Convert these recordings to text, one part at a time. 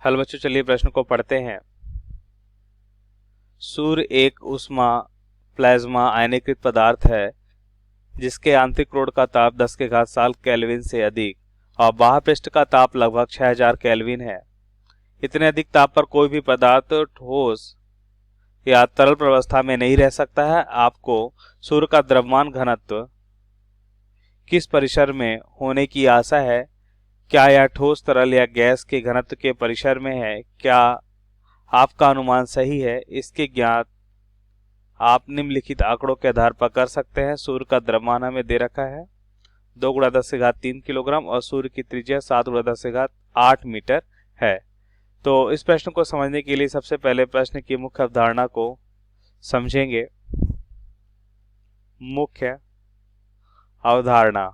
Hello बच्चों, चलिए प्रश्न को पढ़ते हैं। सूर्य एक उष्मा प्लाज्मा आयनीकृत पदार्थ है जिसके आंतरिक कोण का ताप 10 के घात 7 केल्विन से अधिक और बाह्य पृष्ठ का ताप लगभग 6000 केल्विन है। इतने अधिक ताप पर कोई भी पदार्थ ठोस या तरल प्रावस्था में नहीं रह सकता है। आपको सूर्य का द्रव्यमान घनत्व किस परिसर में होने की आशा है? क्या यह ठोस, तरल या गैस के घनत्व के परिसर में है? क्या आपका अनुमान सही है? इसके ज्ञात आप निम्नलिखित आंकड़ों के आधार पर कर सकते हैं। सूर्य का द्रव्यमान हमें दे रखा है 2 × 10³ किलोग्राम और सूर्य की त्रिज्या 7 × 10⁸ मीटर है। तो इस प्रश्न को समझने के लिए सबसे पहले प्रश्न की मुख्य अवधारणा को समझेंगे। मुख्य अवधारणा,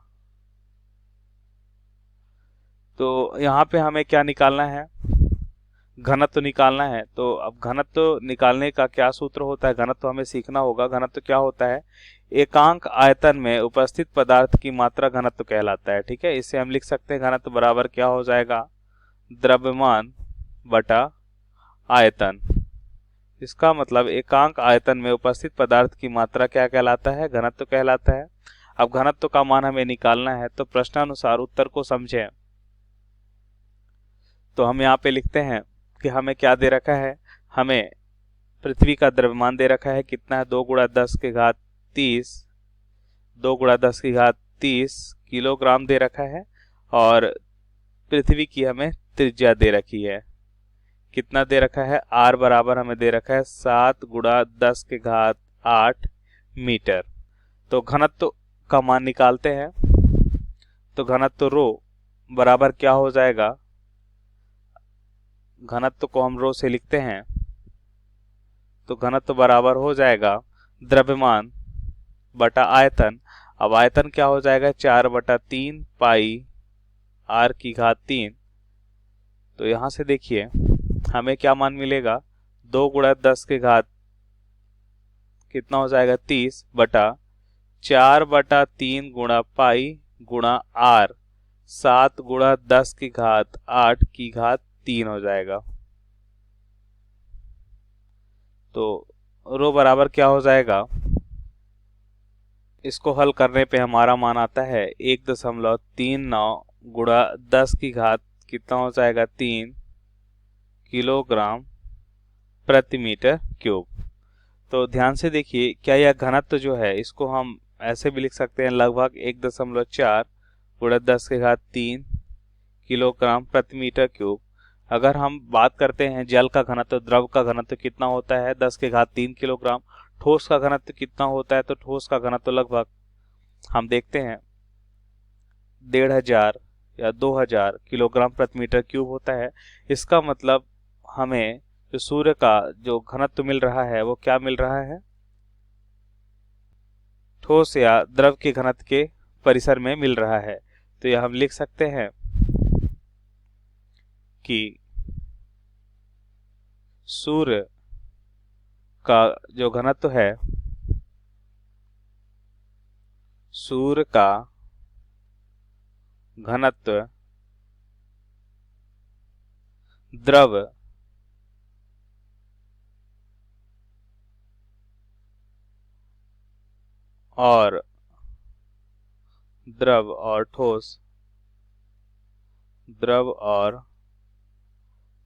तो यहाँ पे हमें क्या निकालना है? घनत्व निकालना है। तो अब घनत्व निकालने का क्या सूत्र होता है? घनत्व हमें सीखना होगा। घनत्व क्या होता है? एकांक आयतन में उपस्थित पदार्थ की मात्रा घनत्व कहलाता है। ठीक है, इसे हम लिख सकते हैं घनत्व बराबर क्या हो जाएगा? द्रव्यमान बटा आयतन। इसका मतलब एकांक आयतन में उपस्थित पदार्थ की मात्रा क्या कहलाता है? घनत्व कहलाता है। अब घनत्व का मान हमें निकालना है, तो प्रश्नानुसार उत्तर को समझें। तो हम यहाँ पे लिखते हैं कि हमें क्या दे रखा है? हमें पृथ्वी का द्रव्यमान दे रखा है। कितना है? 2 × 10⁻30 किलोग्राम दे रखा है और पृथ्वी की हमें त्रिज्या दे रखी है। कितना दे रखा है? r बराबर हमें दे रखा है 7 × 10⁸ मीटर। तो घनत्व का मान निकालते हैं। तो घनत्व रो बराबर क्या हो जाएगा? घनत्व को हम रो से लिखते हैं, तो घनत्व बराबर हो जाएगा द्रव्यमान बटा आयतन। अब आयतन क्या हो जाएगा? 4/3 पाई r⁻3। तो यहां से देखिए हमें क्या मान मिलेगा? 2 × 10⁻, कितना हो जाएगा? 30 बटा 4/3 गुणा पाई गुणा r, 7 × 10⁸ हो जाएगा। तो रो बराबर क्या हो जाएगा? इसको हल करने पे हमारा मान आता है 1.39 × 10⁻, कितना हो जाएगा? 3 किलोग्राम प्रति मीटर क्यूब। तो ध्यान से देखिए, क्या यह घनत्व जो है इसको हम ऐसे भी लिख सकते हैं, लगभग 1.4 × 10⁻³ किलोग्राम प्रति मीटर क्यूब। अगर हम बात करते हैं जल का घनत्व, द्रव का घनत्व कितना होता है? 10⁻³ किलोग्राम। ठोस का घनत्व कितना होता है? तो ठोस का घनत्व लगभग हम देखते हैं 1500 या 2000 किलोग्राम प्रति मीटर क्यूब होता है। इसका मतलब हमें जो सूर्य का जो घनत्व मिल रहा है वो क्या मिल रहा है? ठोस या द्रव के घनत्व के परिसर में मिल रहा है। तो यह हम लिख सकते हैं कि सूर्य का जो घनत्व है, सूर्य का घनत्व द्रव और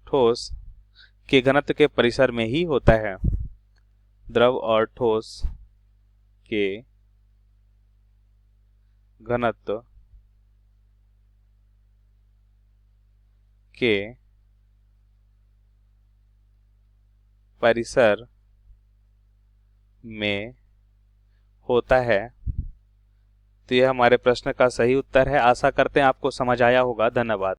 ठोस के घनत्व के परिसर में ही होता है। द्रव और ठोस के घनत्व के परिसर में होता है। तो यह हमारे प्रश्न का सही उत्तर है। आशा करते हैं आपको समझ आया होगा। धन्यवाद।